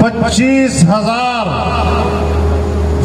25,000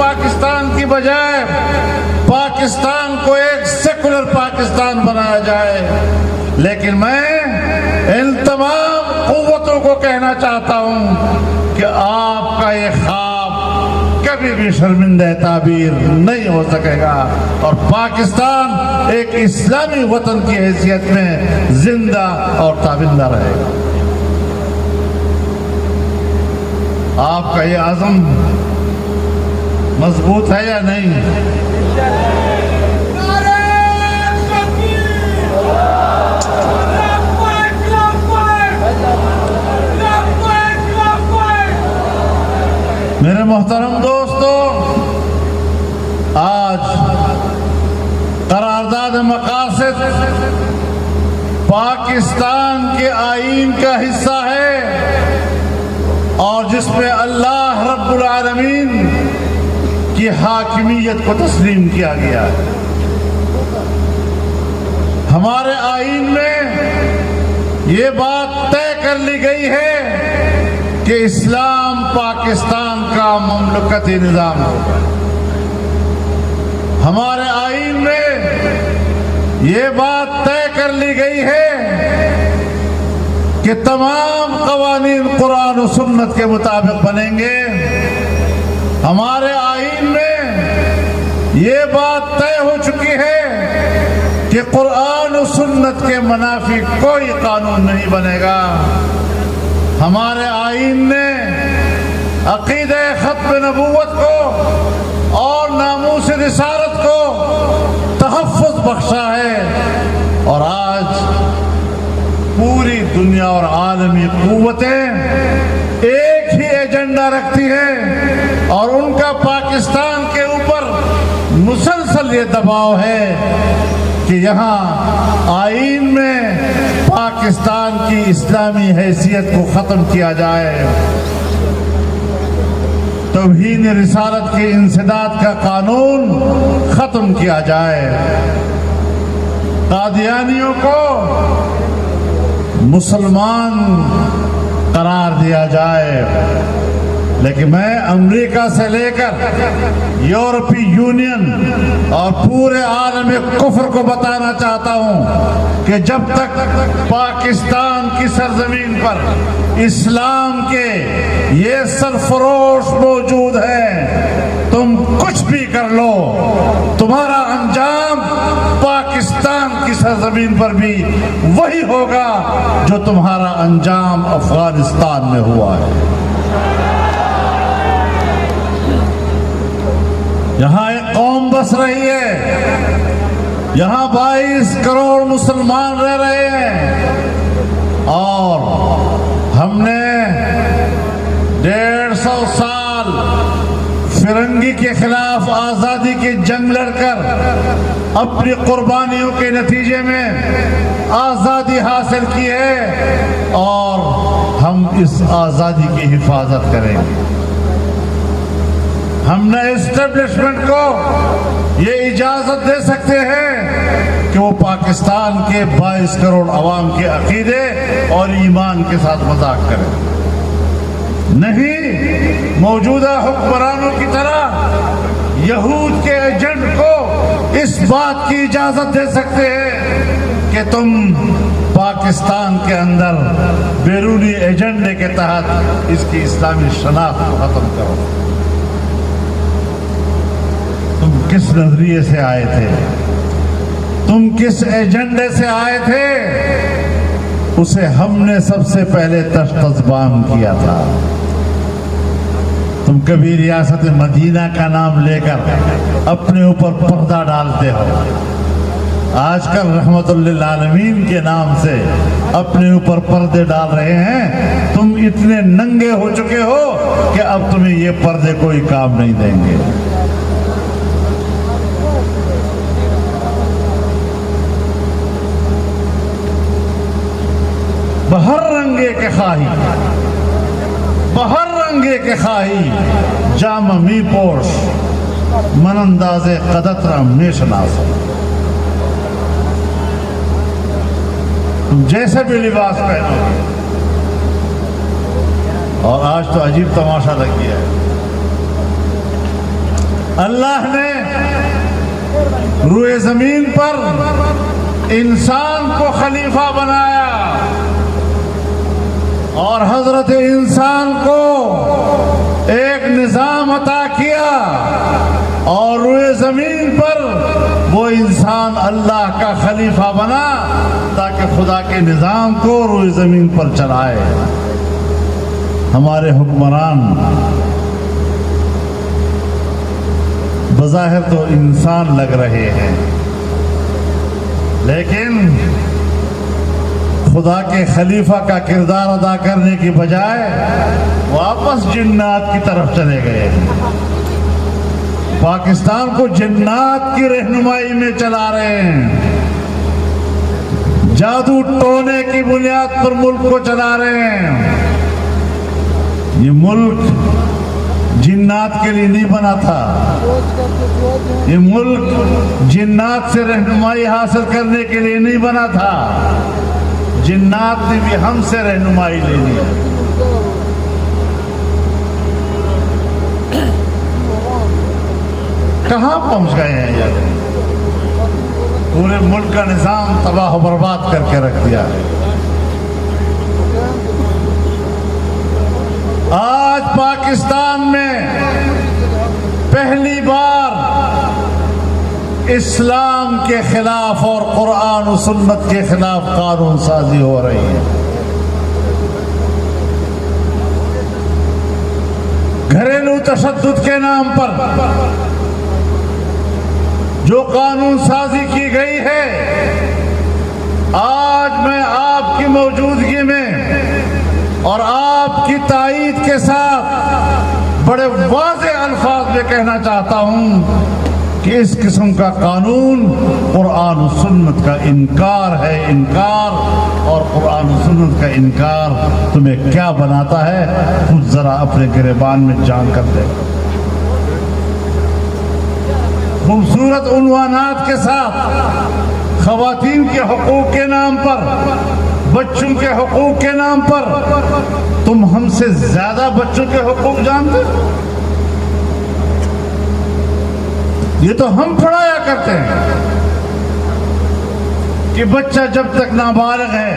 پاکستان کی بجائے پاکستان کو ایک سیکولر پاکستان بنایا جائے، لیکن میں ان تمام قوتوں کو کہنا چاہتا ہوں کہ آپ کا یہ خواب کبھی بھی شرمندہ تعبیر نہیں ہو سکے گا، اور پاکستان ایک اسلامی وطن کی حیثیت میں زندہ اور تابندہ رہے گا۔ آپ کا یہ عزم مضبوط ہے یا نہیں؟ میرے محترم دوستو، آج قرارداد مقاصد پاکستان کے آئین کا حصہ ہے، اور جس میں اللہ رب العالمین کی حاکمیت کو تسلیم کیا گیا ہے۔ ہمارے آئین میں یہ بات طے کر لی گئی ہے کہ اسلام پاکستان کا مملکتی نظام ہوگا۔ ہمارے آئین میں یہ بات طے کر لی گئی ہے کہ تمام قوانین قرآن و سنت کے مطابق بنیں گے۔ ہمارے آئین میں یہ بات طے ہو چکی ہے کہ قرآن و سنت کے منافی کوئی قانون نہیں بنے گا۔ ہمارے آئین نے عقیدہ ختم نبوت کو اور ناموس رسالت کو تحفظ بخشا ہے، اور آج پوری دنیا اور عالمی قوتیں ایک ہی ایجنڈا رکھتی ہیں، اور ان کا پاکستان کے اوپر مسلسل یہ دباؤ ہے کہ یہاں آئین میں پاکستان کی اسلامی حیثیت کو ختم کیا جائے، توہین رسالت کے انسداد کا قانون ختم کیا جائے، قادیانیوں کو مسلمان قرار دیا جائے۔ لیکن میں امریکہ سے لے کر یورپی یونین اور پورے عالم کفر کو بتانا چاہتا ہوں کہ جب تک پاکستان کی سرزمین پر اسلام کے یہ سرفروش موجود ہیں، تم کچھ بھی کر لو، تمہارا انجام پاکستان کی سرزمین پر بھی وہی ہوگا جو تمہارا انجام افغانستان میں ہوا ہے۔ یہاں ایک قوم بس رہی ہے، یہاں 22 کروڑ مسلمان رہ رہے ہیں، اور ہم نے 150 سال فرنگی کے خلاف آزادی کی جنگ لڑ کر اپنی قربانیوں کے نتیجے میں آزادی حاصل کی ہے، اور ہم اس آزادی کی حفاظت کریں گے۔ ہم نے اسٹیبلشمنٹ کو یہ اجازت دے سکتے ہیں کہ وہ پاکستان کے 22 کروڑ عوام کے عقیدے اور ایمان کے ساتھ مذاق کریں، نہیں موجودہ حکمرانوں کی طرح یہود کے ایجنٹ کو اس بات کی اجازت دے سکتے ہیں کہ تم پاکستان کے اندر بیرونی ایجنڈے کے تحت اس کی اسلامی شناخت کو ختم کرو۔ تم کس نظریے سے آئے تھے؟ تم کس ایجنڈے سے آئے تھے؟ اسے ہم نے سب سے پہلے تشخیص کیا تھا۔ تم کبھی ریاست مدینہ کا نام لے کر اپنے اوپر پردہ ڈالتے ہو، آج کل رحمت للعالمین کے نام سے اپنے اوپر پردے ڈال رہے ہیں۔ تم اتنے ننگے ہو چکے ہو کہ اب تمہیں یہ پردے کوئی کام نہیں دیں گے۔ بہر رنگے کے خواہی، بہر رنگے کے خواہی، جام می پوش من انداز قدت رم نیشناس۔ تم جیسے بھی لباس پہنو گے، اور آج تو عجیب تماشا لگ گیا ہے، اللہ نے روئے زمین پر انسان کو خلیفہ بنایا اور حضرت انسان کو ایک نظام عطا کیا اور روئے زمین پر وہ انسان اللہ کا خلیفہ بنا تاکہ خدا کے نظام کو روئے زمین پر چلائے۔ ہمارے حکمران بظاہر تو انسان لگ رہے ہیں، لیکن خدا کے خلیفہ کا کردار ادا کرنے کی بجائے واپس جنات کی طرف چلے گئے ہیں۔ پاکستان کو جنات کی رہنمائی میں چلا رہے ہیں، جادو ٹونے کی بنیاد پر ملک کو چلا رہے ہیں۔ یہ ملک جنات کے لیے نہیں بنا تھا، یہ ملک جنات سے رہنمائی حاصل کرنے کے لیے نہیں بنا تھا، جنات نے بھی ہم سے رہنمائی لینی ہے۔ کہاں پہنچ گئے ہیں یہ؟ پورے ملک کا نظام تباہ و برباد کر کے رکھ دیا ہے۔ آج پاکستان میں پہلی بار اسلام کے خلاف اور قرآن و سنت کے خلاف قانون سازی ہو رہی ہے۔ گھریلو تشدد کے نام پر جو قانون سازی کی گئی ہے، آج میں آپ کی موجودگی میں اور آپ کی تائید کے ساتھ بڑے واضح الفاظ میں کہنا چاہتا ہوں کہ اس قسم کا قانون قرآن و سنت کا انکار ہے، انکار، اور قرآن و سنت کا انکار تمہیں کیا بناتا ہے خود ذرا اپنے گریبان میں جان کر دے۔ خوبصورت عنوانات کے ساتھ خواتین کے حقوق کے نام پر، بچوں کے حقوق کے نام پر تم ہم سے زیادہ بچوں کے حقوق جانتے ہو؟ یہ تو ہم پڑھایا کرتے ہیں کہ بچہ جب تک نابالغ ہے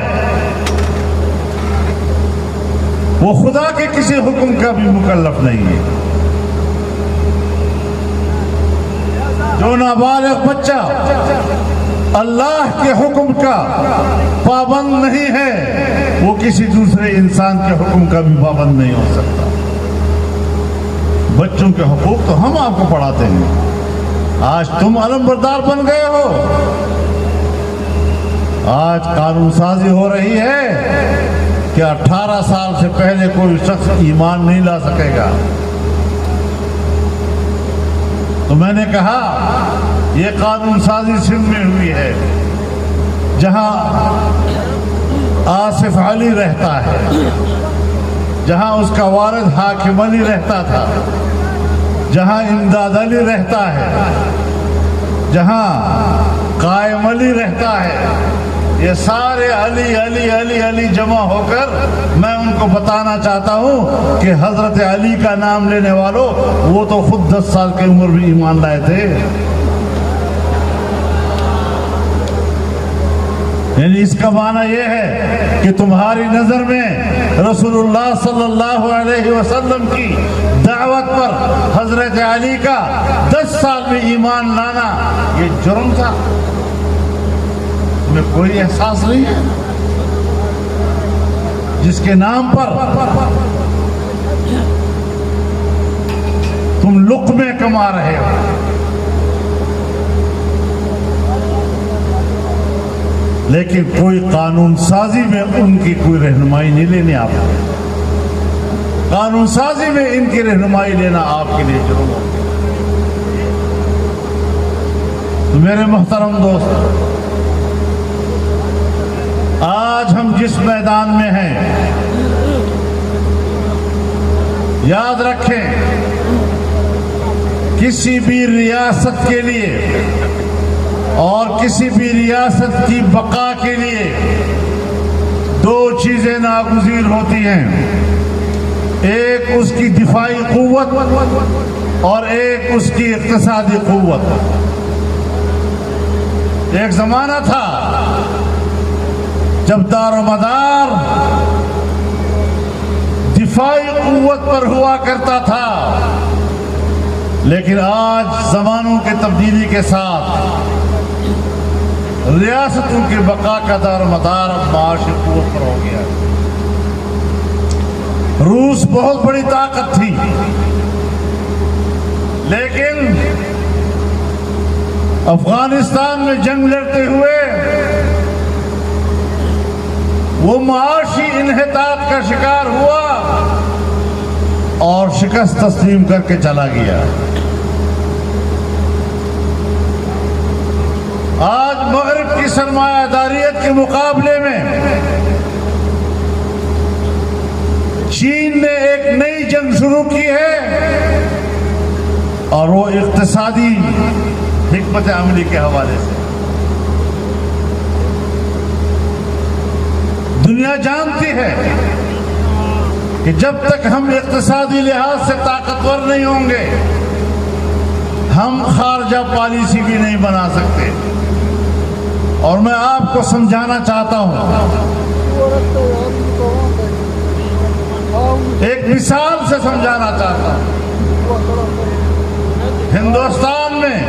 وہ خدا کے کسی حکم کا بھی مکلف نہیں ہے۔ جو نابالغ بچہ اللہ کے حکم کا پابند نہیں ہے وہ کسی دوسرے انسان کے حکم کا بھی پابند نہیں ہو سکتا۔ بچوں کے حقوق تو ہم آپ کو پڑھاتے ہیں، آج تم علم بردار بن گئے ہو۔ آج قانون سازی ہو رہی ہے کہ 18 سال سے پہلے کوئی شخص ایمان نہیں لا سکے گا۔ تو میں نے کہا یہ قانون سازی سندھ میں ہوئی ہے، جہاں آصف علی رہتا ہے، جہاں اس کا والد حاکم علی رہتا تھا، جہاں امداد علی رہتا ہے، جہاں قائم علی رہتا ہے، یہ سارے علی علی علی علی جمع ہو کر میں ان کو بتانا چاہتا ہوں کہ حضرت علی کا نام لینے والوں وہ تو خود 10 سال کی عمر بھی ایمان لائے تھے۔ یعنی اس کا معنی یہ ہے کہ تمہاری نظر میں رسول اللہ صلی اللہ علیہ وسلم کی دعوت پر حضرت علی کا 10 سال میں ایمان لانا یہ جرم تھا؟ تمہیں کوئی احساس نہیں ہے؟ جس کے نام پر تم لقمے کما رہے ہو، لیکن کوئی قانون سازی میں ان کی کوئی رہنمائی نہیں لینی آپ کو۔ قانون سازی میں ان کی رہنمائی لینا آپ کے لیے جرم ہو۔ تو میرے محترم دوست، آج ہم جس میدان میں ہیں یاد رکھیں کسی بھی ریاست کے لیے اور کسی بھی ریاست کی بقا کے لیے 2 چیزیں ناگزیر ہوتی ہیں، ایک اس کی دفاعی قوت اور ایک اس کی اقتصادی قوت۔ ایک زمانہ تھا جب دار و مدار دفاعی قوت پر ہوا کرتا تھا، لیکن آج زمانوں کے تبدیلی کے ساتھ ریاستوں کی بقا کا دار و مدار اب معاشی قوت پر ہو گیا۔ روس بہت بڑی طاقت تھی، لیکن افغانستان میں جنگ لڑتے ہوئے وہ معاشی انحطاط کا شکار ہوا اور شکست تسلیم کر کے چلا گیا۔ آج مغرب کی سرمایہ داریت کے مقابلے میں چین نے ایک نئی جنگ شروع کی ہے، اور وہ اقتصادی حکمت عملی کے حوالے سے۔ دنیا جانتی ہے کہ جب تک ہم اقتصادی لحاظ سے طاقتور نہیں ہوں گے، ہم خارجہ پالیسی بھی نہیں بنا سکتے۔ اور میں آپ کو سمجھانا چاہتا ہوں، ایک مثال سے سمجھانا چاہتا ہوں۔ ہندوستان میں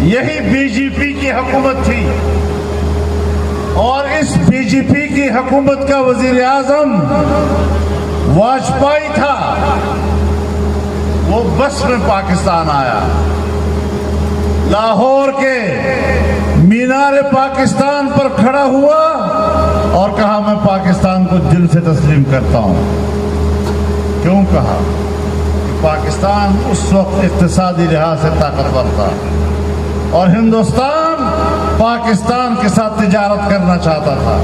یہی بی جے پی کی حکومت تھی، اور اس بی جے پی کی حکومت کا وزیر اعظم واجپئی تھا۔ وہ بس میں پاکستان آیا، لاہور کے مینار پاکستان پر کھڑا ہوا اور کہا میں پاکستان کو دل سے تسلیم کرتا ہوں۔ کیوں کہا؟ کہ پاکستان اس وقت اقتصادی لحاظ سے طاقتور تھا، اور ہندوستان پاکستان کے ساتھ تجارت کرنا چاہتا تھا۔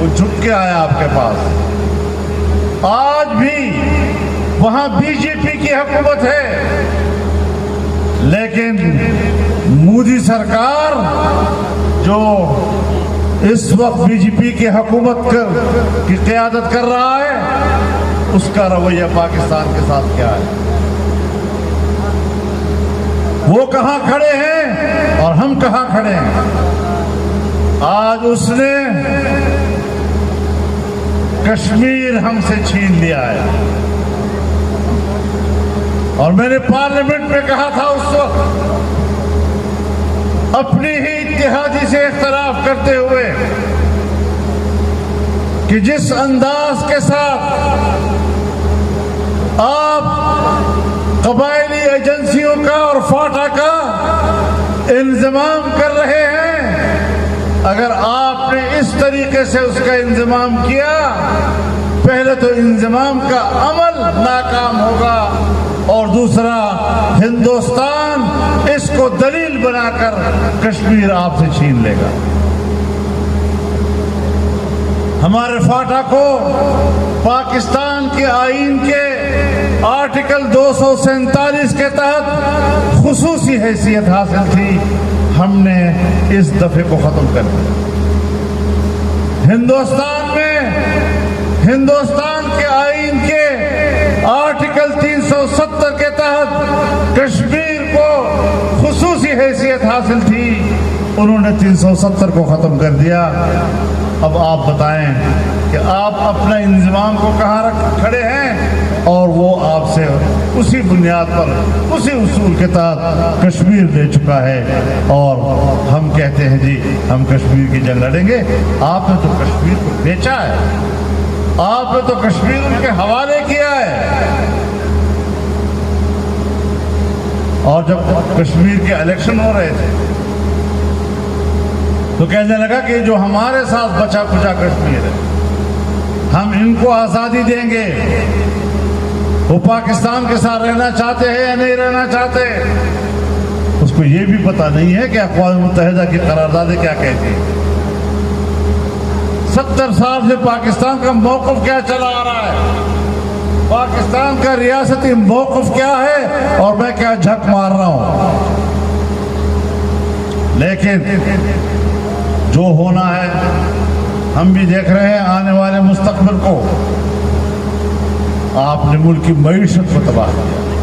وہ جھک کے آیا آپ کے پاس۔ آج بھی وہاں بی جے پی کی حکومت ہے، لیکن مودی سرکار جو اس وقت بی جے پی کی حکومت کی قیادت کر رہا ہے، اس کا رویہ پاکستان کے ساتھ کیا ہے؟ وہ کہاں کھڑے ہیں اور ہم کہاں کھڑے ہیں؟ آج اس نے کشمیر ہم سے چھین لیا ہے، اور میں نے پارلیمنٹ میں کہا تھا اس وقت، اپنی ہی اتحادی سے اختلاف کرتے ہوئے، کہ جس انداز کے ساتھ آپ قبائلی ایجنسیوں کا اور فاٹا کا انضمام کر رہے ہیں، اگر آپ نے اس طریقے سے اس کا انضمام کیا، پہلے تو انضمام کا عمل ناکام ہوگا، اور دوسرا ہندوستان اس کو دلیل بنا کر کشمیر آپ سے چھین لے گا۔ ہمارے فاٹا کو پاکستان کے آئین کے آرٹیکل 247 کے تحت خصوصی حیثیت حاصل تھی، ہم نے اس دفعے کو ختم کر دیا۔ ہندوستان میں ہندوستان کے آئین کے آرٹیکل 370 کے تحت کشمیر کو خصوصی حیثیت حاصل تھی، انہوں نے 370 کو ختم کر دیا۔ اب آپ بتائیں کہ آپ اپنا انضمام کو کہاں کھڑے ہیں، اور وہ آپ سے اسی بنیاد پر اسی اصول کے تحت کشمیر لے چکا ہے، اور ہم کہتے ہیں جی ہم کشمیر کی جنگ لڑیں گے۔ آپ نے تو کشمیر کو بیچا ہے، آپ نے تو کشمیر ان کے حوالے کیا ہے۔ اور جب کشمیر کے الیکشن ہو رہے تھے تو کہنے لگا کہ جو ہمارے ساتھ بچا کچا کشمیر ہے، ہم ان کو آزادی دیں گے۔ وہ پاکستان کے ساتھ رہنا چاہتے ہیں یا نہیں رہنا چاہتے، اس کو یہ بھی پتہ نہیں ہے کہ اقوام متحدہ کی قراردادیں کیا کہتی ہیں۔ 70 سال سے پاکستان کا موقف کیا چلا آ رہا ہے، پاکستان کا ریاستی موقف کیا ہے، اور میں کیا جھک مار رہا ہوں۔ لیکن جو ہونا ہے ہم بھی دیکھ رہے ہیں، آنے والے مستقبل کو آپ نے ملک کی معیشت کو تباہ کیا۔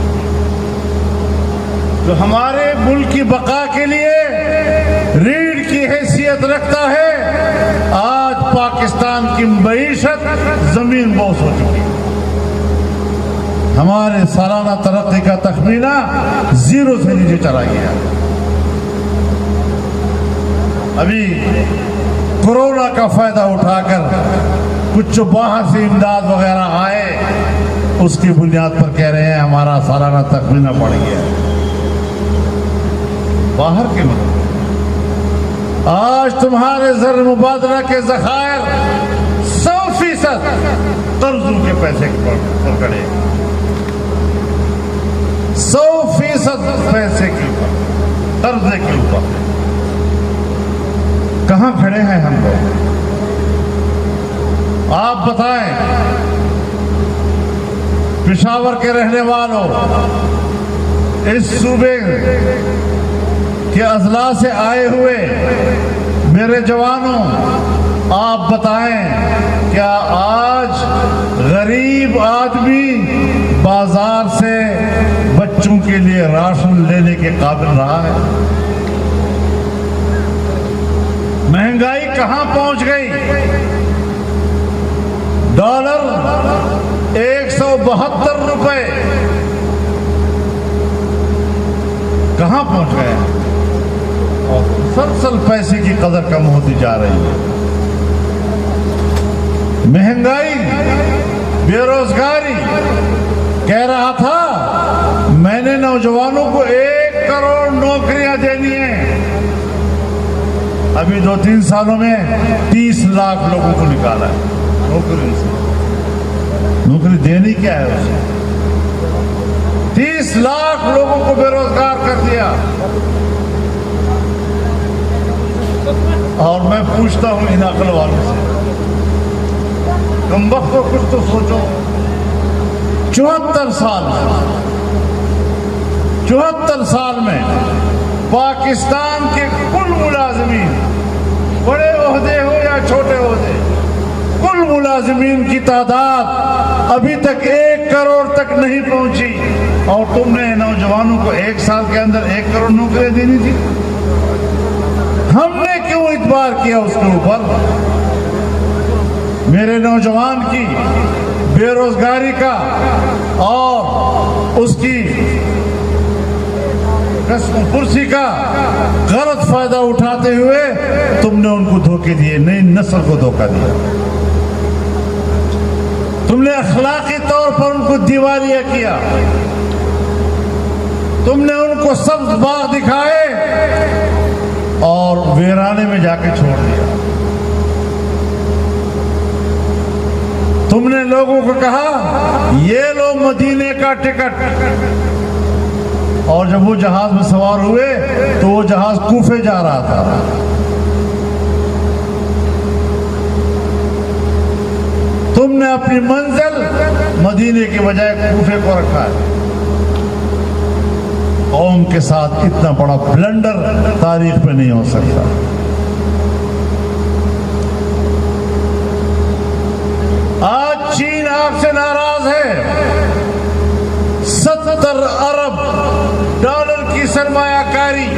جو ہمارے ملک کی بقا کے لیے ریڑھ کی حیثیت رکھتا ہے، آج پاکستان کی معیشت زمین بوس ہو چکی ہے۔ ہمارے سالانہ ترقی کا تخمینہ 0 سے نیچے چلا گیا۔ ابھی کورونا کا فائدہ اٹھا کر کچھ جو باہر سے امداد وغیرہ آئے، اس کی بنیاد پر کہہ رہے ہیں ہمارا سالانہ تخمینہ بڑھ گیا ہے۔ باہر کے ملک آج تمہارے زر مبادلہ کے ذخائر 100% قرضوں کے پیسے پر کڑے، 100% پیسے کے اوپر، قرضے کے اوپر۔ کہاں کھڑے ہیں ہم لوگ؟ آپ بتائیں، پشاور کے رہنے والوں، اس صوبے کے اضلاع سے آئے ہوئے میرے جوانوں، آپ بتائیں کیا آج غریب آدمی بازار سے بچوں کے لیے راشن لینے کے قابل رہا ہے؟ مہنگائی کہاں پہنچ گئی؟ ڈالر 172 روپے کہاں پہنچ گئے؟ اور مسلسل پیسے کی قدر کم ہوتی جا رہی ہے۔ مہنگائی، بے روزگاری، کہہ رہا تھا میں نے نوجوانوں کو 1 کروڑ نوکریاں دینی ہیں۔ ابھی 2-3 سالوں میں 30 لاکھ لوگوں کو نکالا ہے نوکری سے۔ نوکری دینی کیا ہے اسے؟ 30 لاکھ لوگوں کو بے روزگار کر دیا۔ اور میں پوچھتا ہوں ان عقل والوں سے، کم وقت کو کچھ تو سوچو۔ 74 سال میں پاکستان کے کل ملازمین، بڑے عہدے ہو یا چھوٹے عہدے، کل ملازمین کی تعداد ابھی تک 1 کروڑ تک نہیں پہنچی، اور تم نے نوجوانوں کو 1 سال کے اندر 1 کروڑ نوکریاں دینی تھی۔ ہم نے کیوں اعتبار کیا اس کے اوپر؟ میرے نوجوان کی بے روزگاری کا اور اس کی قسم پرسی کا غلط فائدہ اٹھاتے ہوئے تم نے ان کو دھوکے دیے، نئی نسل کو دھوکہ دیا۔ تم نے اخلاقی طور پر ان کو دیوالیہ کیا، تم نے ان کو سبز باغ دکھائے اور ویرانے میں جا کے چھوڑ دیا۔ تم نے لوگوں کو کہا یہ لو مدینے کا ٹکٹ، اور جب وہ جہاز میں سوار ہوئے تو وہ جہاز کوفے جا رہا تھا۔ تم نے اپنی منزل مدینے کے بجائے کوفے کو رکھا ہے۔ قوم کے ساتھ اتنا بڑا بلنڈر تاریخ میں نہیں ہو سکتا۔ آج چین آپ سے ناراض ہے۔ 70 ارب ڈالر کی سرمایہ کاری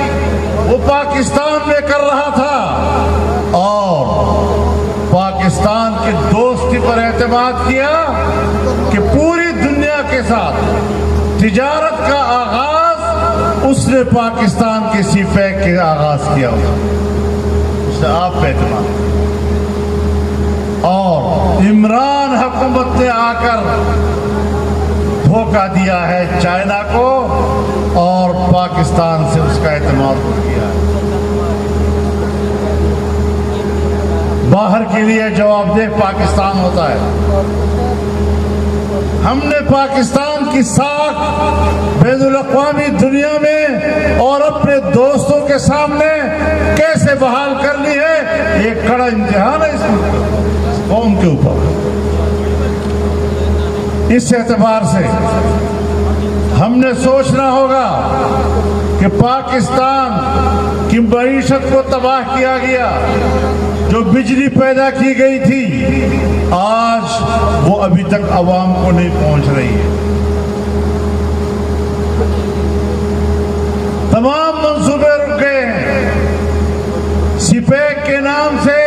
وہ پاکستان میں کر رہا تھا، اور پاکستان کے دوستی پر اعتماد کیا کہ پوری دنیا کے ساتھ تجارت کا آغاز اس نے پاکستان کے سی پیک کے آغاز کیا، اس نے آپ پہ اعتماد کیا۔ اور عمران حکومت نے آ کر دھوکہ دیا ہے چائنا کو، اور پاکستان سے اس کا اعتماد ہو گیا ہے۔ باہر کے لیے جواب دہ پاکستان ہوتا ہے۔ ہم نے پاکستان کی ساکھ بین الاقوامی دنیا میں اور اپنے دوستوں کے سامنے کیسے بحال کر لی ہے، یہ کڑا امتحان ہے اس قوم کے اوپر۔ اس اعتبار سے ہم نے سوچنا ہوگا کہ پاکستان کی معیشت کو تباہ کیا گیا، جو بجلی پیدا کی گئی تھی آج وہ ابھی تک عوام کو نہیں پہنچ رہی ہے۔ منصوبے رک گئے ہیں. سپیک کے نام سے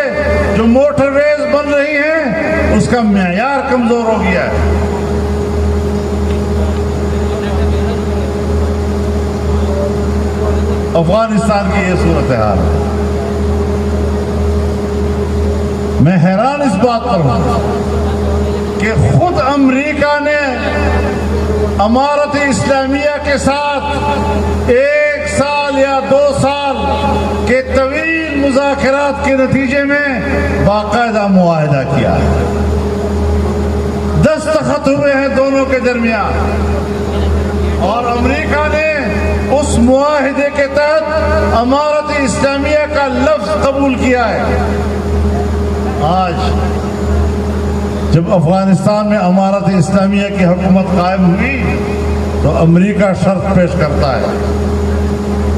جو موٹر ویز بن رہی ہیں اس کا معیار کمزور ہو گیا ہے. افغانستان کی یہ صورتحال ہے. میں حیران اس بات پر ہوں کہ خود امریکہ نے امارت اسلامیہ کے ساتھ 1 سال یا 2 سال کے طویل مذاکرات کے نتیجے میں باقاعدہ معاہدہ کیا ہے. دستخط ہوئے ہیں دونوں کے درمیان اور امریکہ نے اس معاہدے کے تحت امارت اسلامیہ کا لفظ قبول کیا ہے. آج جب افغانستان میں امارت اسلامیہ کی حکومت قائم ہوئی تو امریکہ شرط پیش کرتا ہے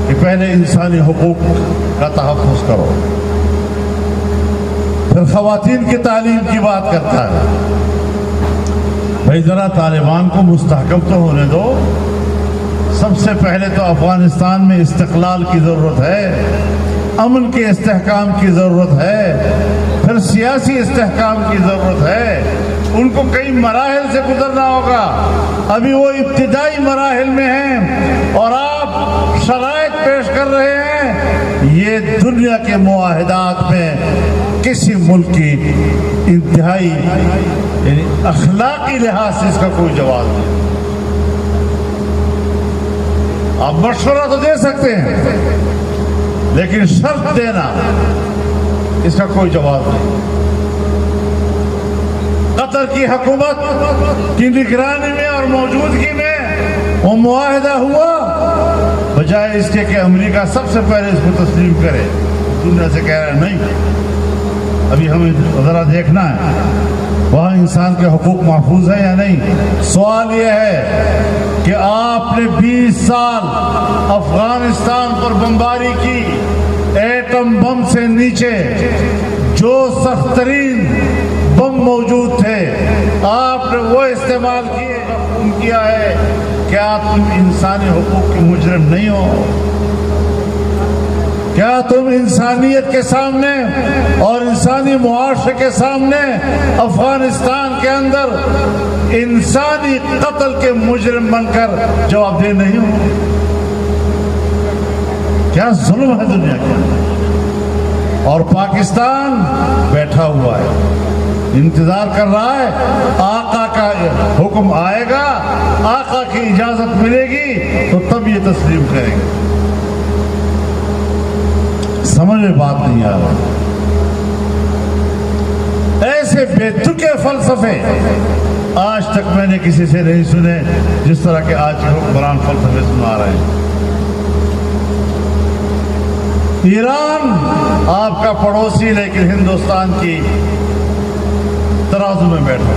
کہ پہلے انسانی حقوق کا تحفظ کرو، پھر خواتین کی تعلیم کی بات کرتا ہے. بھائی ذرا طالبان کو مستحکم تو ہونے دو. سب سے پہلے تو افغانستان میں استقلال کی ضرورت ہے، امن کے استحکام کی ضرورت ہے، پھر سیاسی استحکام کی ضرورت ہے. ان کو کئی مراحل سے گزرنا ہوگا. ابھی وہ ابتدائی مراحل میں ہیں اور آپ شرائط پیش کر رہے ہیں. یہ دنیا کے معاہدات میں کسی ملک کی انتہائی یعنی اخلاقی لحاظ سے اس کا کوئی جواز نہیں. آپ مشورہ تو دے سکتے ہیں لیکن شرط دینا اس کا کوئی جواز نہیں. قطر کی حکومت کی نگرانی میں اور موجودگی میں وہ معاہدہ ہوا، بجائے اس کے کہ امریکہ سب سے پہلے اس کو تسلیم کرے. دنیا سے کہہ رہے ہیں نہیں، ابھی ہمیں ذرا دیکھنا ہے وہاں انسان کے حقوق محفوظ ہیں یا نہیں. سوال یہ ہے کہ آپ نے 20 سال افغانستان پر بمباری کی، ایٹم بم سے نیچے جو سخت ترین بم موجود تھے آپ نے وہ استعمال کیے. کیا ہے کیا تم انسانی حقوق کے مجرم نہیں ہو؟ کیا تم انسانیت کے سامنے اور انسانی معاشرے کے سامنے افغانستان کے اندر انسانی قتل کے مجرم بن کر جواب دہ نہیں ہو؟ کیا ظلم ہے دنیا کے اندر. اور پاکستان بیٹھا ہوا ہے، انتظار کر رہا ہے آقا کا حکم آئے گا، آقا کی اجازت ملے گی تو تب یہ تسلیم کریں گے. سمجھ میں بات نہیں آ رہا. ایسے بے تکے فلسفے آج تک میں نے کسی سے نہیں سنے جس طرح کے آج کے حکمران فلسفے سنا رہے ہیں. ایران آپ کا پڑوسی لیکن ہندوستان کی ترازو میں بیٹھا.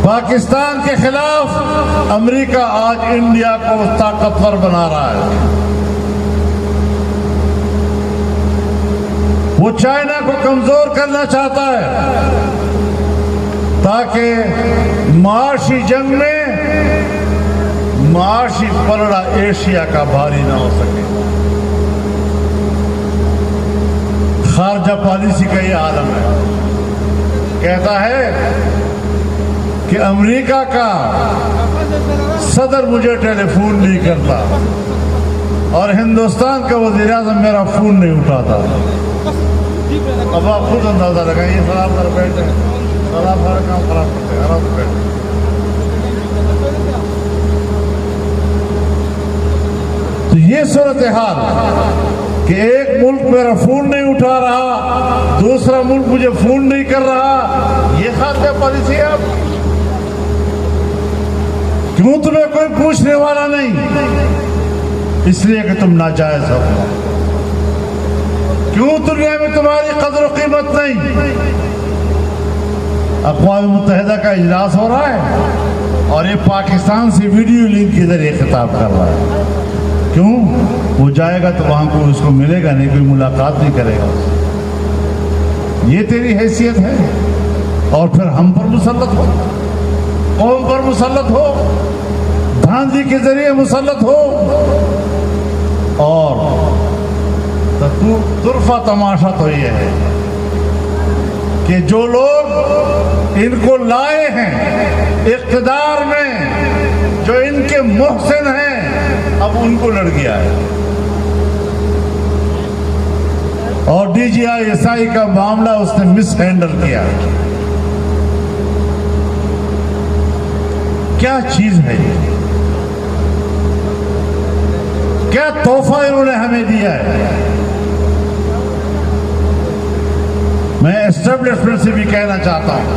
پاکستان کے خلاف امریکہ آج انڈیا کو طاقتور بنا رہا ہے. وہ چائنا کو کمزور کرنا چاہتا ہے تاکہ معاشی جنگ میں معاشی پلڑا ایشیا کا بھاری نہ ہو سکے. خارجہ پالیسی کا یہ عالم ہے. کہتا ہے کہ امریکہ کا صدر مجھے ٹیلی فون نہیں کرتا اور ہندوستان کا وزیر اعظم میرا فون نہیں اٹھاتا. اب آپ خود اندازہ لگائیں. یہ سلام کر بیٹھے سلام ہر کام خراب کرتے آرام سے بیٹھے. تو یہ صورتحال کہ ایک ملک میرا فون نہیں اٹھا رہا، دوسرا ملک مجھے فون نہیں کر رہا، یہ خارجہ پالیسی ہے. آپ کیوں تمہیں کوئی پوچھنے والا نہیں؟ اس لیے کہ تم ناجائز ہو. کیوں دنیا میں تمہاری قدر و قیمت نہیں؟ اقوام متحدہ کا اجلاس ہو رہا ہے اور یہ پاکستان سے ویڈیو لنک کے ذریعے خطاب کر رہا ہے. کیوں؟ وہ جائے گا تو وہاں کو اس کو ملے گا نہیں، کوئی ملاقات نہیں کرے گا. یہ تیری حیثیت ہے اور پھر ہم پر مسلط ہو، قوم پر مسلط ہو. دھاندلی کے ذریعے مسلط ہو، اور طرفہ تماشا تو یہ ہے کہ جو لوگ ان کو لائے ہیں اقتدار میں، جو ان کے محسن ہیں، اب ان کو لڑ گیا ہے۔ اور D G I S I کا معاملہ اس نے مس ہینڈل کیا۔ کیا چیز ہے یہ؟ کیا تحفہ انہوں نے ہمیں دیا ہے؟ میں اسٹیبلشمنٹ سے بھی کہنا چاہتا ہوں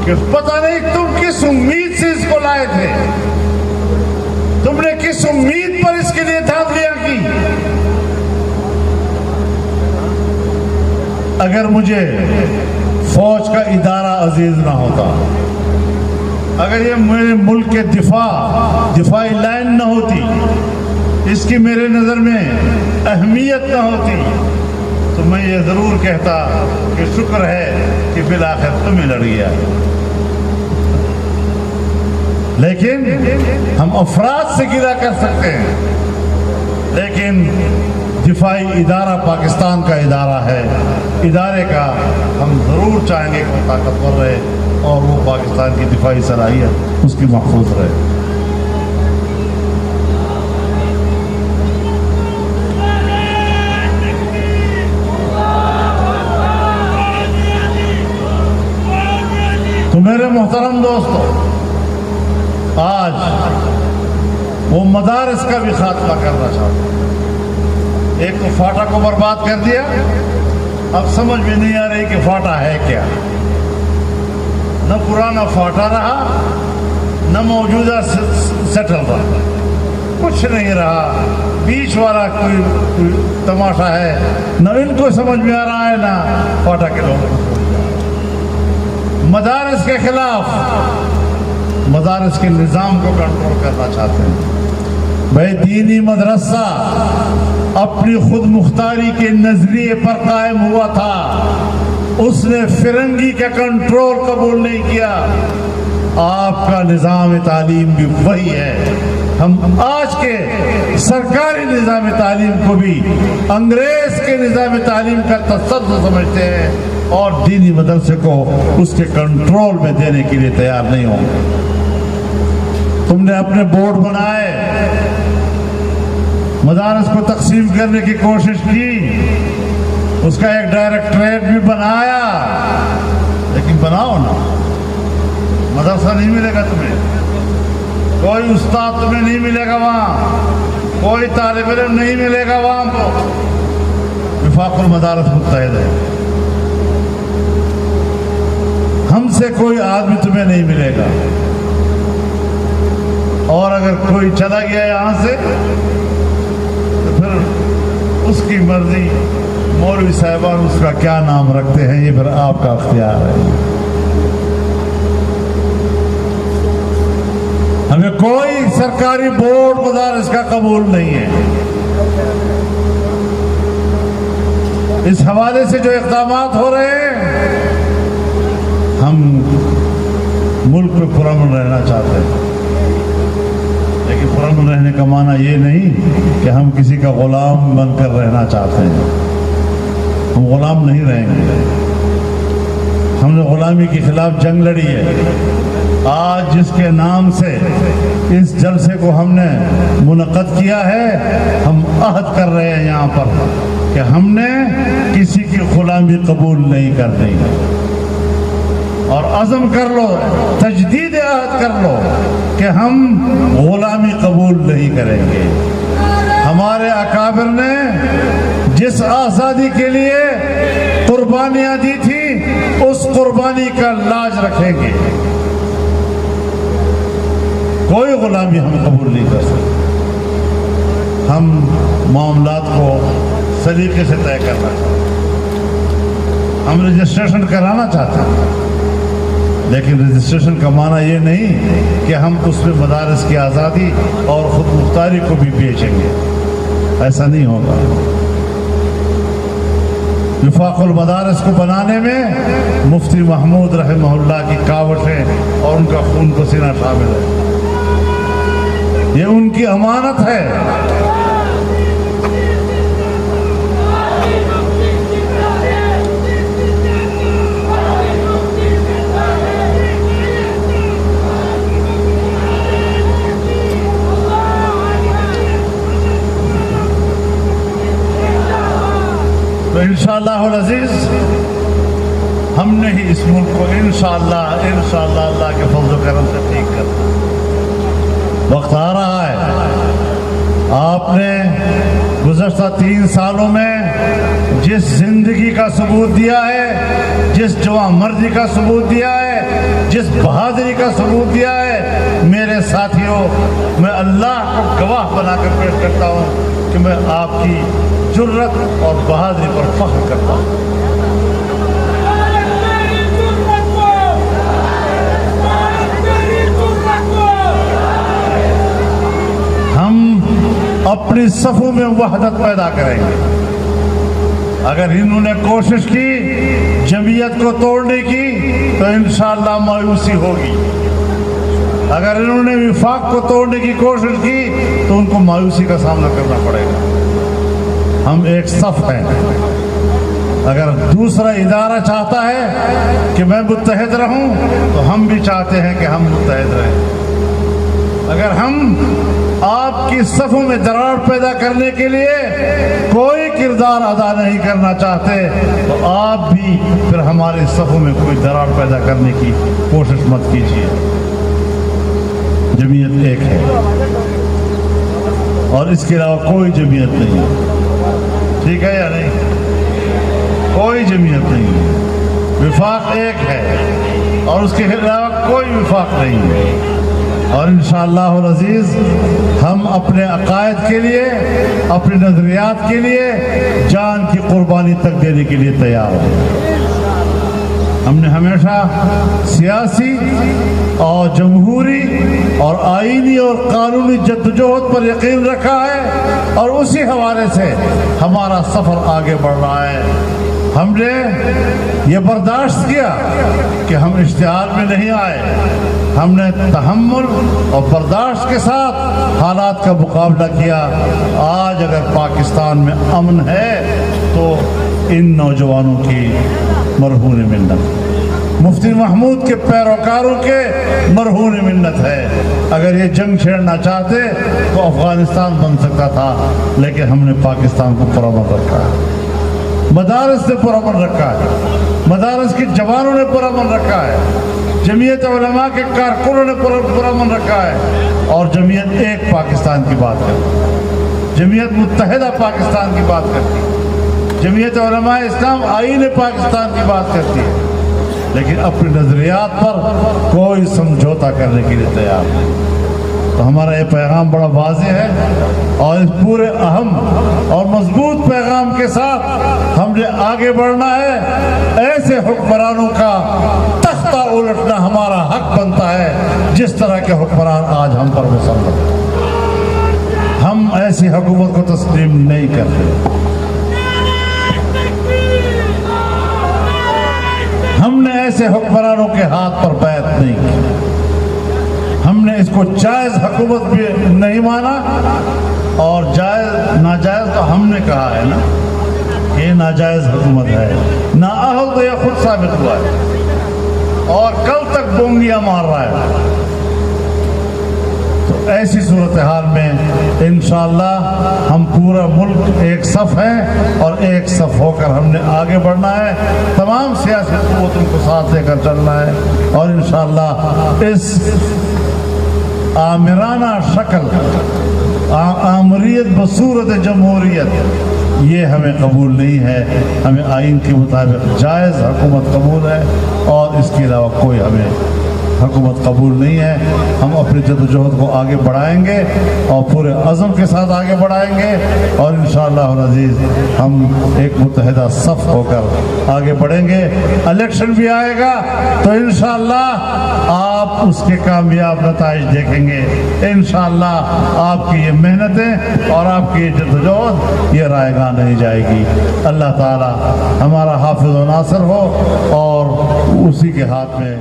کہ پتہ نہیں تم کس امید سے اس کو لائے تھے، تم نے کس امید پر اس کے لیے دھاندلیاں کی۔ اگر مجھے فوج کا ادارہ عزیز نہ ہوتا، اگر یہ میرے ملک کے دفاعی لائن نہ ہوتی، اس کی میرے نظر میں اہمیت نہ ہوتی، تو میں یہ ضرور کہتا کہ شکر ہے کہ بالآخر تمہیں لڑ گیا۔ لیکن ہم افراد سے گلہ کر سکتے ہیں، لیکن دفاعی ادارہ پاکستان کا ادارہ ہے، ادارے کا ہم ضرور چاہیں گے کہ وہ طاقتور رہے اور وہ پاکستان کی دفاعی صلاحیت اس کی محفوظ رہے۔ تو میرے محترم دوستو، آج وہ مدارس کا بھی خاتمہ کرنا چاہتا ہوں۔ ایک تو فاٹا کو برباد کر دیا، اب سمجھ میں نہیں آ رہی کہ فاٹا ہے کیا۔ نہ پرانا فاٹا رہا، نہ موجودہ سیٹل رہا، کچھ نہیں رہا، بیچ والا کوئی تماشا ہے، نہ ان کو سمجھ میں آ رہا ہے نہ فاٹا کے لوگوں کو۔ مدارس کے خلاف، مدارس کے نظام کو کنٹرول کرنا چاہتے ہیں۔ بھائی دینی مدرسہ اپنی خود مختاری کے نظریے پر قائم ہوا تھا، اس نے فرنگی کا کنٹرول قبول نہیں کیا۔ آپ کا نظام تعلیم بھی وہی ہے۔ ہم آج کے سرکاری نظام تعلیم کو بھی انگریز کے نظام تعلیم کا تصدر سمجھتے ہیں، اور دینی مدرسے کو اس کے کنٹرول میں دینے کے لیے تیار نہیں ہوں گے۔ تم نے اپنے بورڈ بنائے، مدارس کو تقسیم کرنے کی کوشش کی، اس کا ایک ڈائریکٹریٹ بھی بنایا، لیکن بناؤ نا، مدرسہ نہیں ملے گا تمہیں، کوئی استاد تمہیں نہیں ملے گا وہاں، کوئی طالب علم نہیں ملے گا وہاں کو۔ وفاق المدارس متحد ہے، ہم سے کوئی آدمی تمہیں نہیں ملے گا، اور اگر کوئی چلا گیا یہاں سے تو پھر اس کی مرضی، مولوی صاحبان اس کا کیا نام رکھتے ہیں یہ پھر آپ کا اختیار ہے۔ ہمیں کوئی سرکاری بورڈ مدارس کا قبول نہیں ہے۔ اس حوالے سے جو اقدامات ہو رہے ہیں، ہم ملک میں پرامن رہنا چاہتے ہیں، لیکن پرامن رہنے کا معنی یہ نہیں کہ ہم کسی کا غلام بن کر رہنا چاہتے ہیں۔ ہم غلام نہیں رہیں گے۔ ہم نے غلامی کے خلاف جنگ لڑی ہے۔ آج جس کے نام سے اس جلسے کو ہم نے منعقد کیا ہے، ہم عہد کر رہے ہیں یہاں پر کہ ہم نے کسی کی غلامی قبول نہیں کرنی، اور عزم کر لو، تجدید عہد کر لو کہ ہم غلامی قبول نہیں کریں گے۔ ہمارے اکابر نے جس آزادی کے لیے قربانیاں دی تھی، اس قربانی کا لاج رکھیں گے۔ کوئی غلامی ہم قبول نہیں کر سکتے۔ ہم معاملات کو سلیقے سے طے کرنا چاہتے ہیں، ہم رجسٹریشن کرانا چاہتے ہیں، لیکن رجسٹریشن کا معنی یہ نہیں کہ ہم اس میں مدارس کی آزادی اور خود مختاری کو بھی بیچیں گے، ایسا نہیں ہوگا۔ وفاق المدارس کو بنانے میں مفتی محمود رحمہ اللہ کی کاوشیں اور ان کا خون پسینہ شامل ہے۔ یہ ان کی امانت ہے۔ تو انشاءاللہ العزیز ہم نے ہی اس ملک کو انشاءاللہ اللہ کے فضل و کرم سے ٹھیک کرنا۔ وقت آ رہا ہے، آپ نے گزشتہ 3 سالوں میں جس زندگی کا ثبوت دیا ہے، جس جوان مردی کا ثبوت دیا ہے، جس بہادری کا ثبوت دیا ہے، میرے ساتھیوں، میں اللہ کو گواہ بنا کر پیش کرتا ہوں کہ میں آپ کی جرت اور بہادری پر فخر کرتا ہوں۔ ہم اپنی صفوں میں وحدت پیدا کریں گے۔ اگر انہوں نے کوشش کی جمعیت کو توڑنے کی تو انشاءاللہ مایوسی ہوگی، اگر انہوں نے وفاق کو توڑنے کی کوشش کی تو ان کو مایوسی کا سامنا کرنا پڑے گا۔ ہم ایک صف ہیں۔ اگر دوسرا ادارہ چاہتا ہے کہ میں متحد رہوں تو ہم بھی چاہتے ہیں کہ ہم متحد رہیں۔ اگر ہم آپ کی صفوں میں دراڑ پیدا کرنے کے لیے کوئی کردار ادا نہیں کرنا چاہتے تو آپ بھی پھر ہماری صفوں میں کوئی دراڑ پیدا کرنے کی کوشش مت کیجیے۔ جمعیت ایک ہے اور اس کے علاوہ کوئی جمعیت نہیں ہے، ٹھیک ہے یا نہیں؟ کوئی جمعیت نہیں ہے، وفاق ایک ہے اور اس کے علاوہ کوئی وفاق نہیں ہے۔ اور انشاءاللہ العزیز ہم اپنے عقائد کے لیے، اپنے نظریات کے لیے جان کی قربانی تک دینے کے لیے تیار ہیں۔ ہم نے ہمیشہ سیاسی اور جمہوری اور آئینی اور قانونی جدوجہد پر یقین رکھا ہے اور اسی حوالے سے ہمارا سفر آگے بڑھ رہا ہے۔ ہم نے یہ برداشت کیا کہ ہم اشتعال میں نہیں آئے، ہم نے تحمل اور برداشت کے ساتھ حالات کا مقابلہ کیا۔ آج اگر پاکستان میں امن ہے تو ان نوجوانوں کی مرہون منت، مفتی محمود کے پیروکاروں کے مرہون منت ہے۔ اگر یہ جنگ چھیڑنا چاہتے تو افغانستان بن سکتا تھا، لیکن ہم نے پاکستان کو پرامن رکھا ہے، مدارس نے پرامن رکھا ہے، مدارس کے جوانوں نے پرامن رکھا ہے، جمعیت علماء کے کارکنوں نے پرامن رکھا ہے، اور جمعیت ایک پاکستان کی بات کرتی ہے، جمعیت متحدہ پاکستان کی بات کرتی ہے، جمعیت علماء اسلام آئین پاکستان کی بات کرتی ہے، لیکن اپنے نظریات پر کوئی سمجھوتا کرنے کے لیے تیار نہیں۔ تو ہمارا یہ پیغام بڑا واضح ہے اور اس پورے اہم اور مضبوط پیغام کے ساتھ ہم نے آگے بڑھنا ہے۔ ایسے حکمرانوں کا تختہ الٹنا ہمارا حق بنتا ہے جس طرح کے حکمران آج ہم پر مسلط ہیں۔ ہم ایسی حکومت کو تسلیم نہیں کرتے۔ ہم نے ایسے حکمرانوں کے ہاتھ پر بیعت نہیں کی۔ ہم نے اس کو جائز حکومت بھی نہیں مانا، اور جائز ناجائز تو ہم نے کہا ہے نا، یہ ناجائز حکومت ہے، نااہل تو یہ خود ثابت ہوا ہے اور کل تک بونگیاں مار رہا ہے۔ تو ایسی صورتحال میں انشاءاللہ ہم پورا ملک ایک صف ہیں اور ایک صف ہو کر ہم نے آگے بڑھنا ہے، تمام سیاسی قوتوں کو ساتھ لے کر چلنا ہے، اور انشاءاللہ اس آمرانہ شکل، آمریت بصورت جمہوریت، یہ ہمیں قبول نہیں ہے۔ ہمیں آئین کے مطابق جائز حکومت قبول ہے اور اس کے علاوہ کوئی ہمیں حکومت قبول نہیں ہے۔ ہم اپنی جدوجہد کو آگے بڑھائیں گے اور پورے عزم کے ساتھ آگے بڑھائیں گے، اور انشاءاللہ العزیز ہم ایک متحدہ صف ہو کر آگے بڑھیں گے۔ الیکشن بھی آئے گا تو انشاءاللہ آپ اس کے کامیاب نتائج دیکھیں گے۔ انشاءاللہ آپ کی یہ محنتیں اور آپ کی یہ جدوجہد یہ رائے گاہ نہیں جائے گی۔ اللہ تعالی ہمارا حافظ و ناصر ہو اور اسی کے ہاتھ میں